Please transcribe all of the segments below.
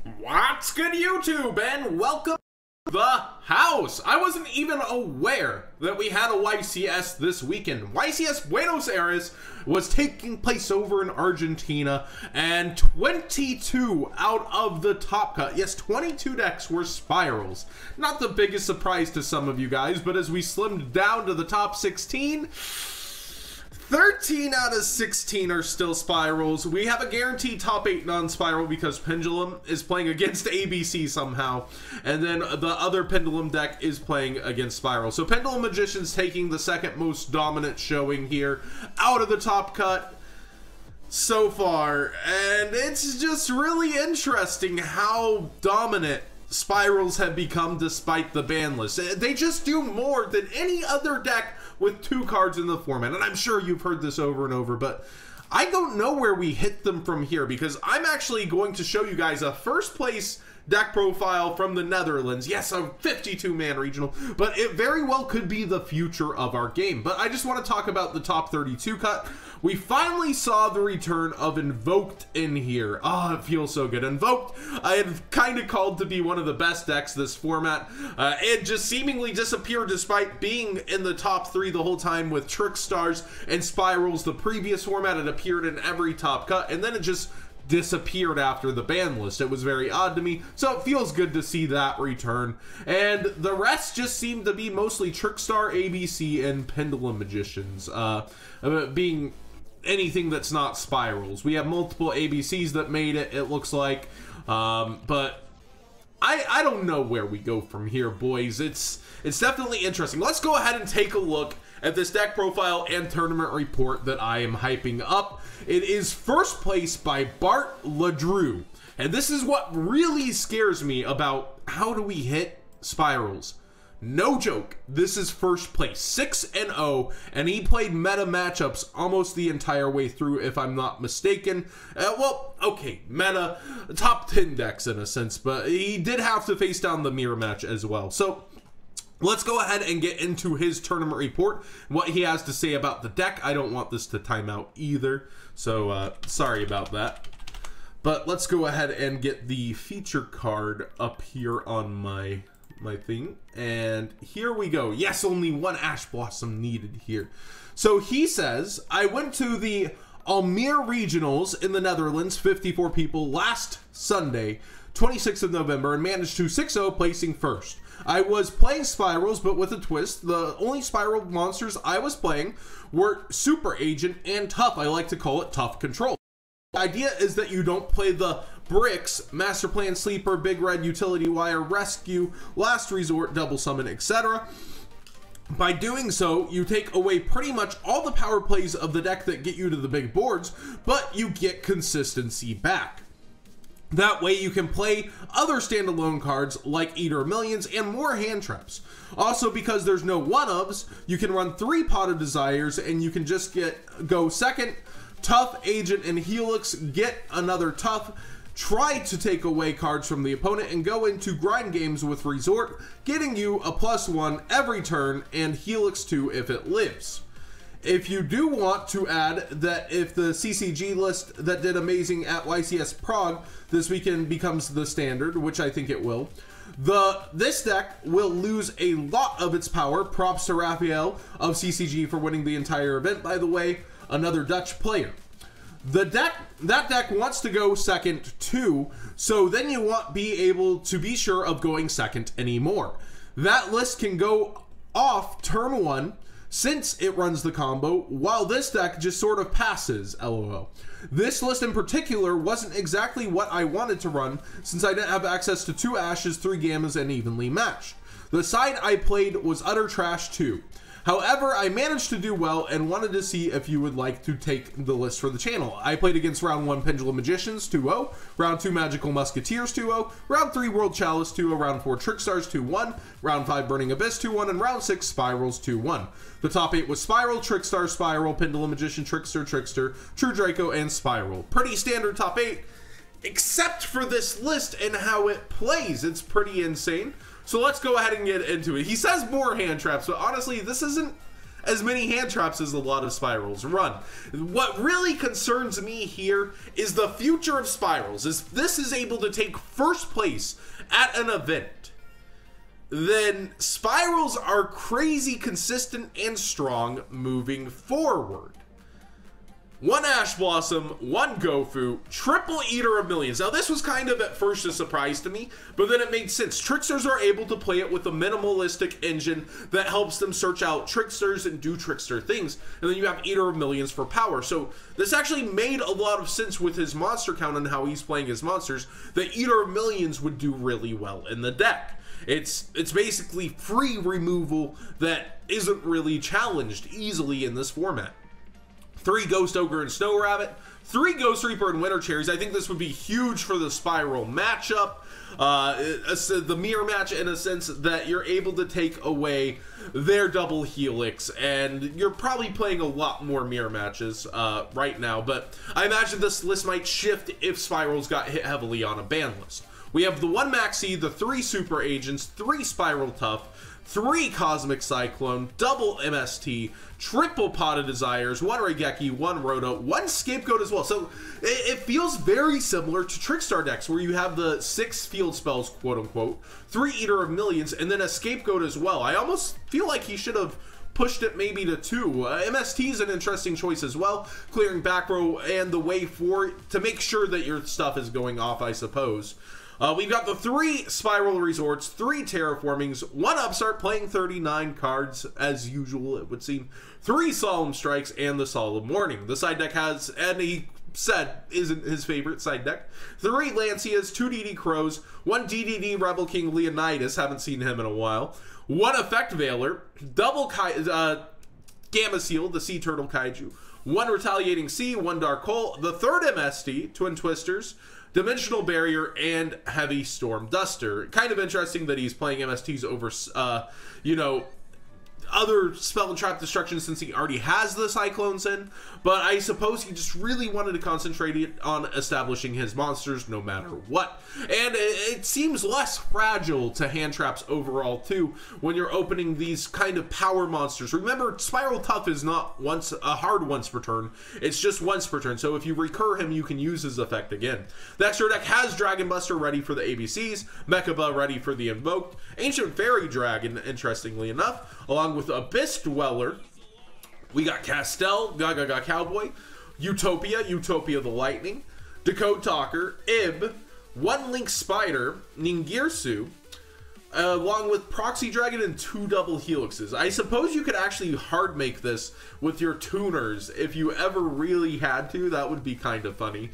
What's good, YouTube, and welcome to the house. I wasn't even aware that we had a YCS this weekend. YCS Buenos Aires was taking place over in Argentina, and 22 out of the top cut, yes, 22 decks were spirals. Not the biggest surprise to some of you guys, but as we slimmed down to the top 16, 13 out of 16 are still spirals. We have a guaranteed top 8 non-spiral because Pendulum is playing against ABC somehow, and then the other Pendulum deck is playing against Spiral. So Pendulum Magician's taking the second most dominant showing here out of the top cut so far, and it's just really interesting how dominant Spirals have become despite the ban list. They just do more than any other deck with 2 cards in the format, and I'm sure you've heard this over and over, but I don't know where we hit them from here, because I'm actually going to show you guys a first place deck profile from the Netherlands. Yes, a 52-man regional, but it very well could be the future of our game. But I just want to talk about the top 32 cut. We finally saw the return of Invoked in here. Oh, it feels so good. Invoked, I had kind of called to be one of the best decks this format. It just seemingly disappeared despite being in the top 3 the whole time with Trickstars and Spirals. The previous format, it appeared in every top cut, and then it just disappeared after the ban list. It was very odd to me, so it feels good to see that return. And the rest just seem to be mostly Trickstar, ABC, and Pendulum Magicians, being anything that's not Spirals. We have multiple ABCs that made it, it looks like, but I don't know where we go from here, boys. It's definitely interesting. Let's go ahead and take a look at this deck profile and tournament report that I am hyping up. It is first place by Bart Ledrew, and this is what really scares me about how do we hit Spirals. No joke, this is first place, 6-0, and he played meta matchups almost the entire way through, if I'm not mistaken. Well, okay, meta, top 10 decks in a sense, but he did have to face down the mirror match as well. So let's go ahead and get into his tournament report, what he has to say about the deck. I don't want this to time out either, so sorry about that. But let's go ahead and get the feature card up here on my thing, and here we go. Yes, only 1 Ash Blossom needed here. So he says, I went to the Almere Regionals in the Netherlands, 54 people, last Sunday, 26th of November, and managed to 6-0, placing first. I was playing Spirals, but with a twist. The only Spiral monsters I was playing were Super Agent and Tough. I like to call it Tough Control. The idea is that you don't play the bricks, Master Plan, Sleeper, Big Red, Utility Wire, Rescue, Last Resort, Double Summon, etc. By doing so, you take away pretty much all the power plays of the deck that get you to the big boards, but you get consistency back. That way you can play other standalone cards like Eater of Millions and more hand traps. Also, because there's no one-ofs, you can run 3 Pot of Desires and you can just go second, Tough, Agent, and Helix, get another Tough, try to take away cards from the opponent, and go into grind games with Resort, getting you a +1 every turn, and Helix 2 if it lives. If you do want to add that if the CCG list that did amazing at YCS Prague this weekend becomes the standard, which I think it will, this deck will lose a lot of its power. Props to Raphael of CCG for winning the entire event, by the way, another Dutch player. That deck wants to go second too, so then you won't be able to be sure of going second anymore. That list can go off turn 1 since it runs the combo, while this deck just sort of passes, lol. This list in particular wasn't exactly what I wanted to run since I didn't have access to 2 Ashes, 3 Gammas, and evenly matched. The side I played was utter trash too. However, I managed to do well and wanted to see if you would like to take the list for the channel. I played against round 1 Pendulum Magicians 2-0, round 2 Magical Musketeers 2-0, round 3 World Chalice 2-0, round 4 Trickstars 2-1, round 5 Burning Abyss 2-1, and round 6 Spirals 2-1. The top 8 was Spiral, Trickstar, Spiral, Pendulum Magician, Trickster, True Draco, and Spiral. Pretty standard top 8, except for this list and how it plays. It's pretty insane. So let's go ahead and get into it. He says more hand traps, but honestly, this isn't as many hand traps as a lot of Spyrals run. What really concerns me here is the future of Spyrals. If this is able to take first place at an event, then Spyrals are crazy consistent and strong moving forward. One Ash Blossom, one Gofu, triple Eater of Millions. Now this was kind of at first a surprise to me, but then it made sense. Tricksters are able to play it with a minimalistic engine that helps them search out tricksters and do trickster things. And then you have Eater of Millions for power. So this actually made a lot of sense with his monster count and how he's playing his monsters, that Eater of Millions would do really well in the deck. It's basically free removal that isn't really challenged easily in this format. 3 Ghost Ogre and Snow Rabbit, 3 Ghost Reaper and Winter Cherries. I think this would be huge for the Spiral matchup. The mirror match, in a sense that you're able to take away their double helix, and you're probably playing a lot more mirror matches right now, but I imagine this list might shift if Spirals got hit heavily on a ban list. We have the 1 Maxi, the 3 Super Agents, 3 Spiral Tough, 3 Cosmic Cyclone, double MST, triple Pot of Desires, 1 Raigeki, 1 Roto, 1 Scapegoat as well. So it feels very similar to Trickstar decks, where you have the 6 field spells, quote unquote, 3 Eater of Millions, and then a Scapegoat as well. I almost feel like he should have pushed it maybe to 2. MST is an interesting choice as well, clearing back row and the way forward to make sure that your stuff is going off, I suppose. We've got the 3 Spiral Resorts, 3 Terraformings, 1 Upstart playing 39 cards, as usual it would seem, 3 Solemn Strikes, and the Solemn Warning. The side deck has, and he said isn't his favorite side deck, 3 Lancias, 2 DD Crows, 1 DDD Rebel King Leonidas, haven't seen him in a while, 1 Effect Veiler, double Gamma Seal, the Sea Turtle Kaiju, 1 Retaliating Sea, 1 Dark Hole, the 3rd MST, Twin Twisters, Dimensional Barrier, and Heavy Storm Duster. Kind of interesting that he's playing MSTs over, you know, other Spell and Trap Destruction, since he already has the Cyclones in, but I suppose he just really wanted to concentrate on establishing his monsters no matter what. And it seems less fragile to hand traps overall too when you're opening these kind of power monsters. Remember, Spiral Tough is not a hard once per turn, it's just once per turn, so if you recur him, you can use his effect again. The extra deck has Dragon Buster ready for the ABCs, Mechaba ready for the Invoked, Ancient Fairy Dragon, interestingly enough, along with Abyss Dweller. We got Castel, Gaga Cowboy, Utopia the Lightning, Decode Talker, Ib, 1 Link Spider, Ningirsu, along with Proxy Dragon and 2 double helixes. I suppose you could actually hard make this with your tuners if you ever really had to. That would be kind of funny,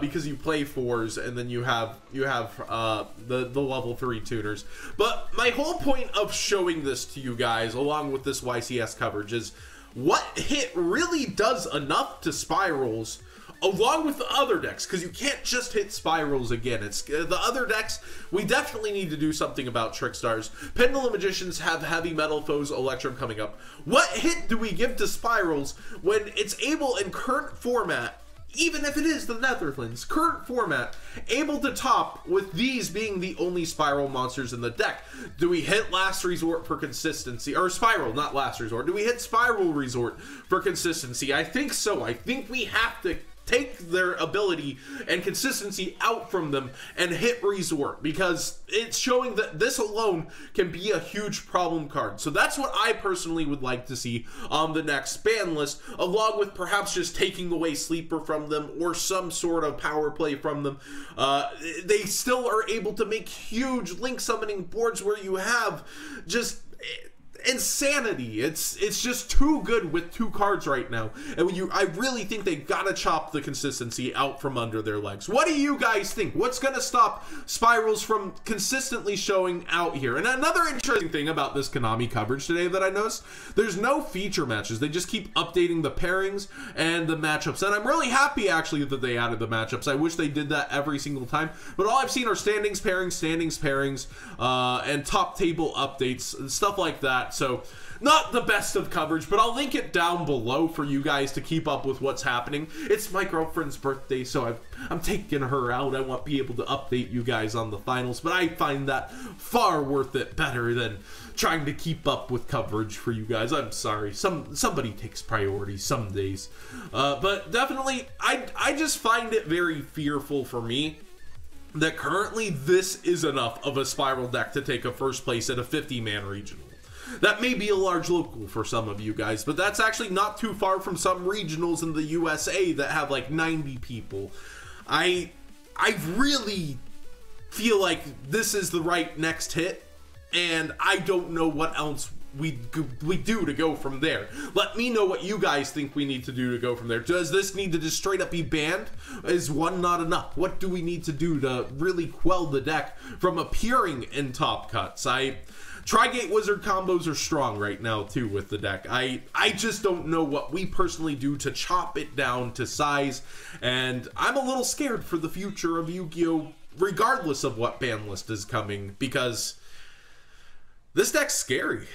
because you play 4s and then you have the level 3 tuners. But my whole point of showing this to you guys, along with this YCS coverage, is what hit really does enough to Spirals, along with the other decks, because you can't just hit Spirals again. It's the other decks, we definitely need to do something about Trickstars. Pendulum Magicians have Heavy Metal Foes Electrum coming up. What hit do we give to Spirals when it's able in current format, even if it is the Netherlands, current format, able to top with these being the only Spiral monsters in the deck? Do we hit Last Resort for consistency? Or Spiral, not Last Resort. Do we hit Spiral Resort for consistency? I think so. I think we have to take their ability and consistency out from them and hit Resort, because it's showing that this alone can be a huge problem card. So that's what I personally would like to see on the next ban list, along with perhaps just taking away Sleeper from them or some sort of power play from them. They still are able to make huge link summoning boards where you have just insanity. It's just too good with 2 cards right now, and I really think they gotta chop the consistency out from under their legs. What do you guys think? What's gonna stop Spirals from consistently showing out here? And another interesting thing about this Konami coverage today that I noticed, there's no feature matches. They just keep updating the pairings and the matchups, and I'm really happy actually that they added the matchups. I wish they did that every single time, but all I've seen are standings pairings, and top table updates and stuff like that. that. So not the best of coverage, but I'll link it down below for you guys to keep up with what's happening. It's my girlfriend's birthday, so I'm taking her out. I want to be able to update you guys on the finals, but I find that far worth it better than trying to keep up with coverage for you guys. I'm sorry. Somebody takes priority some days. But definitely, I just find it very fearful for me that currently this is enough of a Spiral deck to take a first place at a 50-man regional. That may be a large local for some of you guys, but that's actually not too far from some regionals in the USA that have like 90 people. I really feel like this is the right next hit, and I don't know what else we do to go from there. Let me know what you guys think we need to do to go from there. Does this need to just straight up be banned? Is one not enough? What do we need to do to really quell the deck from appearing in top cuts? Tri-Gate Wizard combos are strong right now too with the deck. I just don't know what we personally do to chop it down to size, and I'm a little scared for the future of Yu-Gi-Oh! Regardless of what ban list is coming, because this deck's scary.